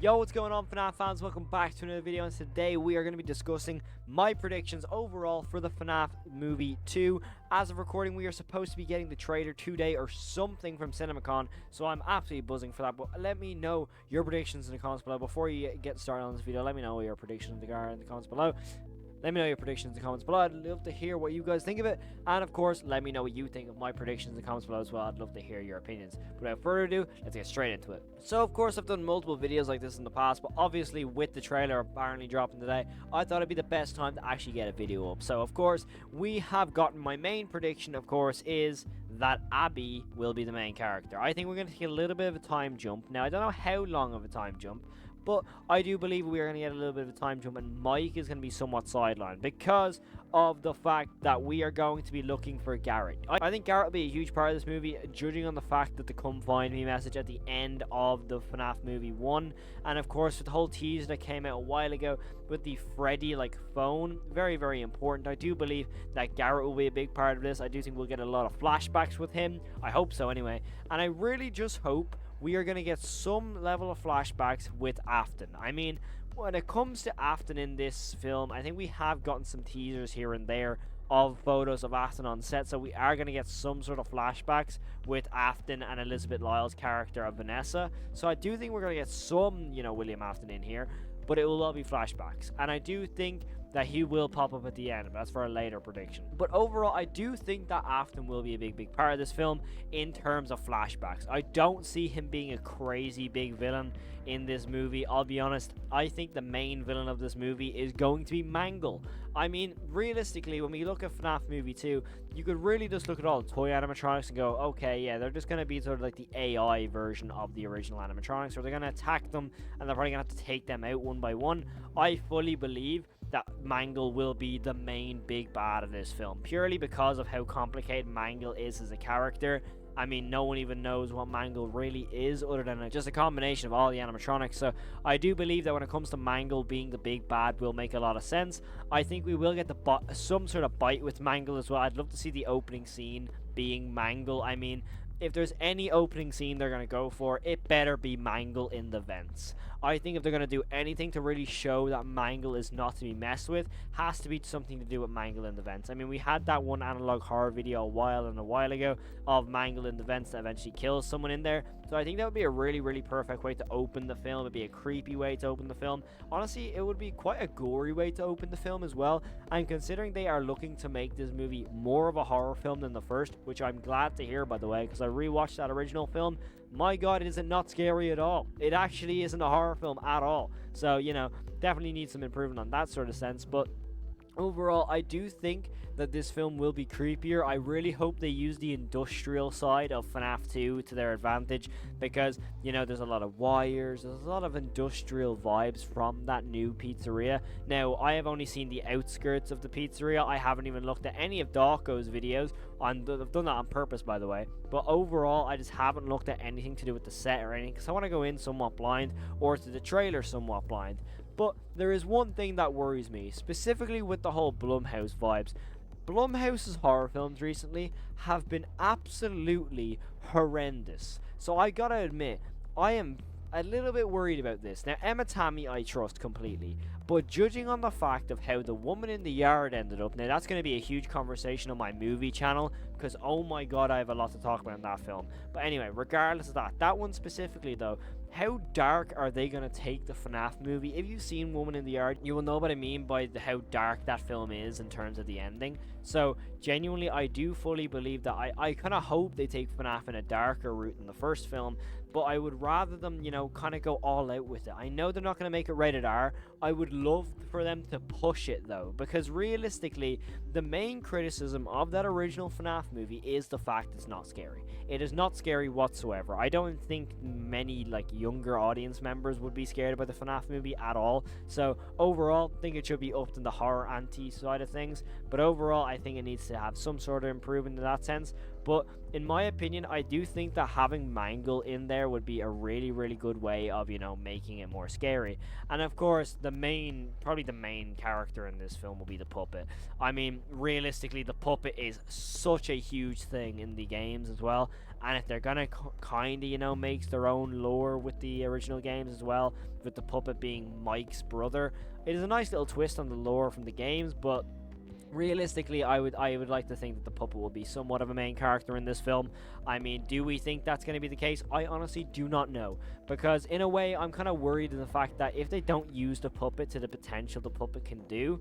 Yo, what's going on, Fnaf fans? Welcome back to another video, and today we are going to be discussing my predictions overall for the Fnaf movie 2. As of recording, we are supposed to be getting the trailer today or something from CinemaCon, so I'm absolutely buzzing for that. But let me know your predictions in the comments below. Before you get started on this video, let me know your predictions in the comments below. Let me know your predictions in the comments below. I'd love to hear what you guys think of it. And of course, let me know what you think of my predictions in the comments below as well. I'd love to hear your opinions. But without further ado, let's get straight into it. So of course, I've done multiple videos like this in the past, but obviously with the trailer apparently dropping today, I thought it'd be the best time to actually get a video up. So of course, we have gotten my main prediction, of course, is that Abby will be the main character. I think we're going to take a little bit of a time jump. Now, I don't know how long of a time jump, but I do believe we are going to get a little bit of a time jump, and Mike is going to be somewhat sidelined because of the fact that we are going to be looking for Garrett. I think Garrett will be a huge part of this movie, judging on the fact that the come find me message at the end of the FNAF movie 1, and of course with the whole teaser that came out a while ago with the Freddy phone, very, very important. I do believe that Garrett will be a big part of this. I do think we'll get a lot of flashbacks with him. I hope so anyway, and I really just hope we are going to get some level of flashbacks with Afton. I mean, when it comes to Afton in this film, I think we have gotten some teasers here and there of photos of Afton on set, so we are going to get some sort of flashbacks with Afton and Elizabeth Lyle's character of Vanessa. So I do think we're going to get some, William Afton in here, but it will all be flashbacks. And I do think that he will pop up at the end, but that's for a later prediction. But overall, I do think that Afton will be a big part of this film in terms of flashbacks. I don't see him being a crazy big villain in this movie. I'll be honest, I think the main villain of this movie is going to be Mangle. I mean, realistically, when we look at FNAF movie 2, you could really just look at all the toy animatronics and go, okay, yeah, they're just going to be sort of like the AI version of the original animatronics, or they're going to attack them and they're probably going to have to take them out one by one. I fully believe that Mangle will be the main big bad of this film, purely because of how complicated Mangle is as a character. I mean, no one even knows what Mangle really is other than just a combination of all the animatronics. So I do believe that when it comes to Mangle being the big bad will make a lot of sense. I think we will get some sort of bite with Mangle as well. I'd love to see the opening scene being Mangle. I mean, if there's any opening scene they're going to go for, it better be Mangle in the vents. I think if they're going to do anything to really show that Mangle is not to be messed with, has to be something to do with Mangle in the vents. I mean, we had that one analog horror video a while ago of Mangle in the vents that eventually kills someone in there. So I think that would be a really, really perfect way to open the film. It'd be a creepy way to open the film. Honestly, it would be quite a gory way to open the film as well. And considering they are looking to make this movie more of a horror film than the first, which I'm glad to hear, by the way, because I rewatched that original film. My god, it is not scary at all. It actually isn't a horror film at all. So, definitely needs some improvement on that sort of sense. But overall, I do think that this film will be creepier. I really hope they use the industrial side of FNAF 2 to their advantage, because, there's a lot of wires, there's a lot of industrial vibes from that new pizzeria. Now, I have only seen the outskirts of the pizzeria. I haven't even looked at any of Darko's videos. I've done that on purpose, by the way. But overall, I just haven't looked at anything to do with the set or anything, because I want to go in somewhat blind, or to the trailer somewhat blind. But there is one thing that worries me, specifically with the whole Blumhouse vibes. Blumhouse's horror films recently have been absolutely horrendous. So I gotta admit, I am a little bit worried about this. Now, Emma Tammy I trust completely, but judging on the fact of how the woman in the yard ended up, now that's going to be a huge conversation on my movie channel, because oh my god, I have a lot to talk about in that film. But anyway, regardless of that one specifically though, how dark are they going to take the FNAF movie? If you've seen Woman in the Yard, you will know what I mean by how dark that film is in terms of the ending. So genuinely, I do fully believe that I kind of hope they take FNAF in a darker route than the first film, but I would rather them, kind of go all out with it. I know they're not going to make it rated R. I would love for them to push it though, because realistically, the main criticism of that original FNAF movie is the fact it's not scary. It is not scary whatsoever. I don't think many younger audience members would be scared about the FNAF movie at all. So overall, I think it should be upped in the horror anti side of things. But overall, I think it needs to have some sort of improvement in that sense. But in my opinion, I do think that having Mangle in there would be a really, really good way of, making it more scary. And of course, probably the main character in this film will be the puppet. I mean, realistically, the puppet is such a huge thing in the games as well. And if they're gonna kind of, you know, make their own lore with the original games as well, with the puppet being Mike's brother, it is a nice little twist on the lore from the games. But realistically, I would like to think that the puppet will be somewhat of a main character in this film. I mean, do we think that's going to be the case? I honestly do not know, because in a way I'm kind of worried in the fact that if they don't use the puppet to the potential the puppet can do,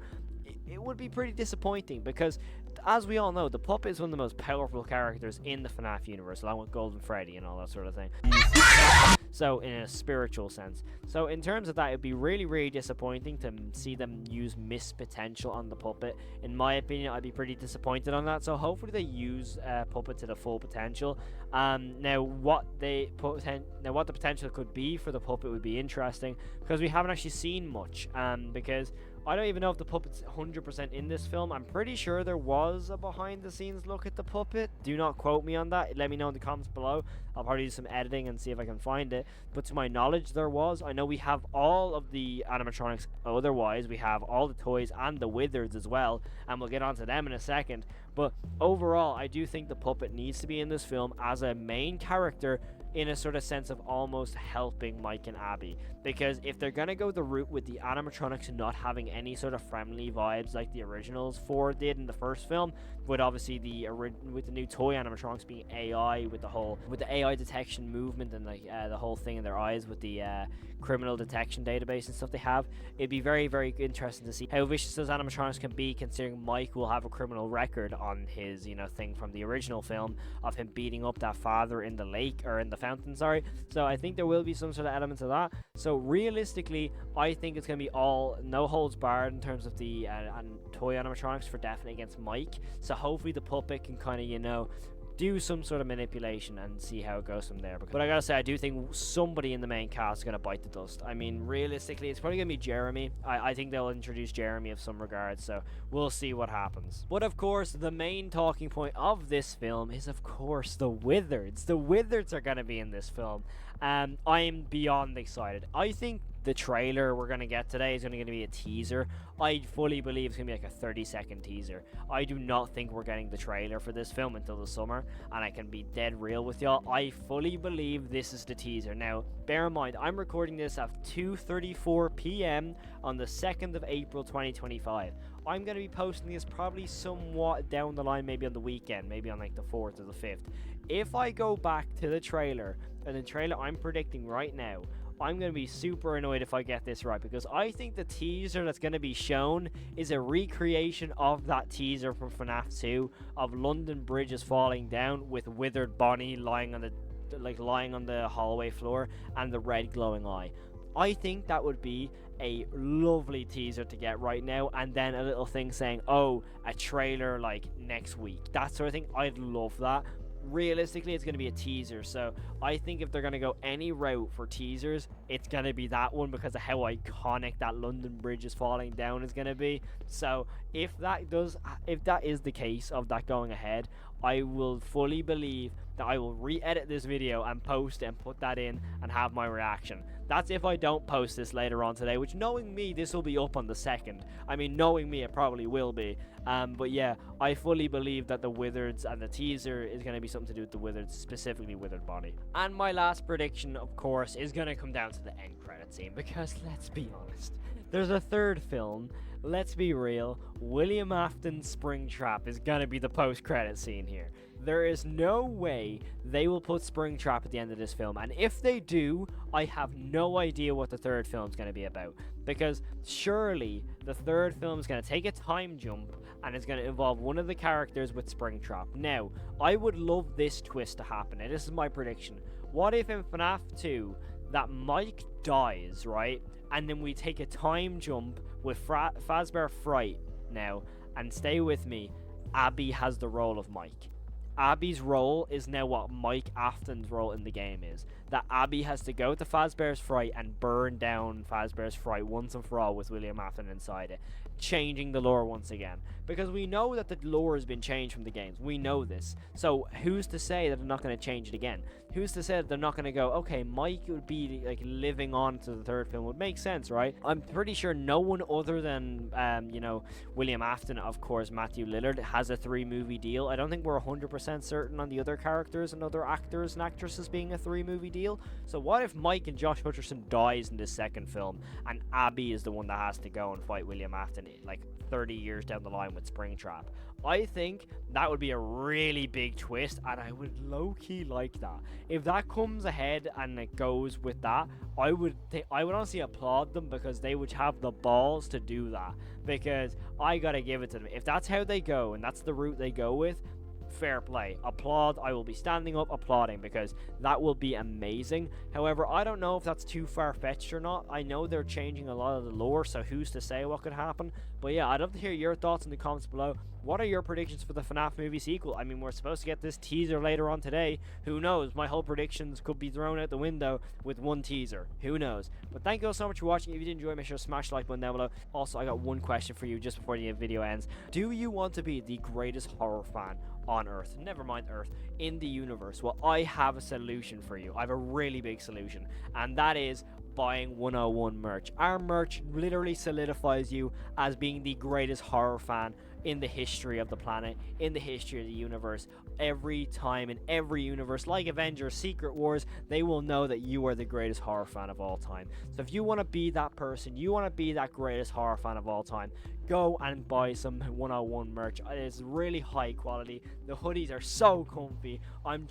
it would be pretty disappointing, because as we all know, the puppet is one of the most powerful characters in the FNAF universe, along with Golden Freddy and all that sort of thing. So in a spiritual sense. So in terms of that, it'd be really, really disappointing to see them use missed potential on the puppet. In my opinion, I'd be pretty disappointed on that. So hopefully they use puppet to the full potential. Now what the potential could be for the puppet would be interesting, because we haven't actually seen much. Because I don't even know if the puppet's 100% in this film. I'm pretty sure there was a behind-the-scenes look at the puppet. Do not quote me on that. Let me know in the comments below. I'll probably do some editing and see if I can find it. But to my knowledge, there was. I know we have all of the animatronics. Otherwise, we have all the toys and the wizards as well. And we'll get onto them in a second. But overall, I do think the puppet needs to be in this film as a main character, in a sort of sense of almost helping Mike and Abby. Because if they're going to go the route with the animatronics not having any sort of friendly vibes like the originals 4 did in the first film, with obviously with the new toy animatronics being AI, with the AI detection movement and like the whole thing in their eyes with the criminal detection database and stuff they have, it'd be very, very interesting to see how vicious those animatronics can be, considering Mike will have a criminal record on his, you know, thing from the original film of him beating up that father in the lake, or in the fountain, sorry. So I think there will be some sort of elements of that. So realistically, I think it's going to be all no holds barred in terms of the toy animatronics for definitely against Mike. So hopefully the puppet can kind of, you know, do some sort of manipulation and see how it goes from there. But I gotta say, I do think somebody in the main cast is gonna bite the dust. I mean, realistically, it's probably gonna be Jeremy. I think they'll introduce Jeremy of some regards, so we'll see what happens. But of course, the main talking point of this film is, of course, the wizards. The wizards are gonna be in this film. I am beyond excited. I think the trailer we're going to get today is going to be a teaser. I fully believe it's going to be like a 30-second teaser. I do not think we're getting the trailer for this film until the summer, and I can be dead real with y'all. I fully believe this is the teaser. Now, bear in mind, I'm recording this at 2:34 p.m. on the 2nd of April 2025. I'm going to be posting this probably somewhat down the line, maybe on the weekend, maybe on like the 4th or the 5th. If I go back to the trailer, and the trailer I'm predicting right now, I'm going to be super annoyed if I get this right, because I think the teaser that's going to be shown is a recreation of that teaser from FNAF 2 of London bridges falling down with withered Bonnie lying on the hallway floor and the red glowing eye. I think that would be a lovely teaser to get right now, and then a little thing saying, oh, a trailer like next week, that sort of thing. I'd love that. Realistically, it's going to be a teaser, so I think if they're going to go any route for teasers, it's going to be that one, because of how iconic that London Bridge is falling down is going to be. So if that is the case of that going ahead, I will fully believe that I will re-edit this video and post and put that in and have my reaction. That's if I don't post this later on today, which, knowing me, this will be up on the 2nd. I mean, knowing me, it probably will be. But yeah, I fully believe that the wizards and the teaser is going to be something to do with the wizards, specifically Withered Bonnie. And my last prediction, of course, is going to come down to the end credit scene, because let's be honest, there's a third film. Let's be real, William Afton's Springtrap is going to be the post-credit scene here. There is no way they will put Springtrap at the end of this film, and if they do, I have no idea what the third film is going to be about, because surely the third film is going to take a time jump and it's going to involve one of the characters with Springtrap. Now, I would love this twist to happen, and this is my prediction. What if in FNAF 2 that Mike dies, right, and then we take a time jump with Fazbear Fright now, and stay with me, Abby has the role of Mike. Abby's role is now what Mike Afton's role in the game is. that Abby has to go to Fazbear's Fright and burn down Fazbear's Fright once and for all with William Afton inside it, changing the lore once again. Because we know that the lore has been changed from the games. We know this. So who's to say that they're not going to change it again? Who's to say that they're not going to go, okay, Mike would be like living on to the third film? Would make sense, right? I'm pretty sure no one other than, William Afton, of course, Matthew Lillard, has a 3-movie deal. I don't think we're 100% certain on the other characters and other actors and actresses being a 3-movie deal. So what if Mike and Josh Hutcherson dies in the second film and Abby is the one that has to go and fight William Afton like 30 years down the line with Springtrap? I think that would be a really big twist, and I would low-key like that. If that comes ahead and it goes with that, I would honestly applaud them, because they would have the balls to do that. Because I gotta give it to them. If that's how they go and that's the route they go with, fair play, applaud. I will be standing up applauding, because that will be amazing. However, I don't know if that's too far-fetched or not. I know they're changing a lot of the lore, so who's to say what could happen? But yeah, I'd love to hear your thoughts in the comments below. What are your predictions for the FNAF movie sequel? I mean, we're supposed to get this teaser later on today. Who knows? My whole predictions could be thrown out the window with one teaser. Who knows? But thank you all so much for watching. If you did enjoy, make sure to smash the like button down below. Also, I got one question for you just before the video ends. Do you want to be the greatest horror fan on Earth? Never mind Earth, in the universe. Well, I have a solution for you. I have a really big solution, and that is buying 101 merch. Our merch literally solidifies you as being the greatest horror fan in the history of the planet, in the history of the universe. Every time in every universe, like Avengers, Secret Wars, they will know that you are the greatest horror fan of all time. So if you want to be that person, you want to be that greatest horror fan of all time, go and buy some 101 merch. It is really high quality. The hoodies are so comfy. I'm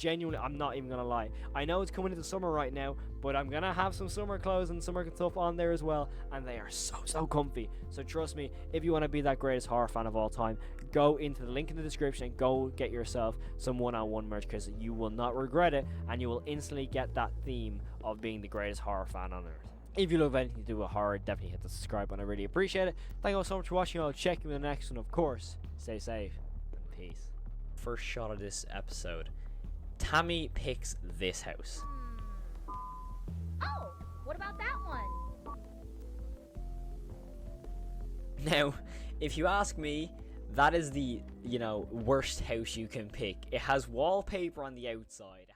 not even gonna lie. I know it's coming into summer right now, but I'm gonna have some summer clothes and summer stuff on there as well, and they are so comfy. So trust me, if you want to be that greatest horror fan of all time, go into the link in the description and go get yourself some 101 merch, because you will not regret it, and you will instantly get that theme of being the greatest horror fan on earth. If you love anything to do with horror, definitely hit the subscribe button. I really appreciate it. Thank you all so much for watching. I'll check you in the next one. Of course, stay safe and peace. First shot of this episode, Tammy picks this house. Oh, what about that one? Now, if you ask me, that is the, worst house you can pick. It has wallpaper on the outside.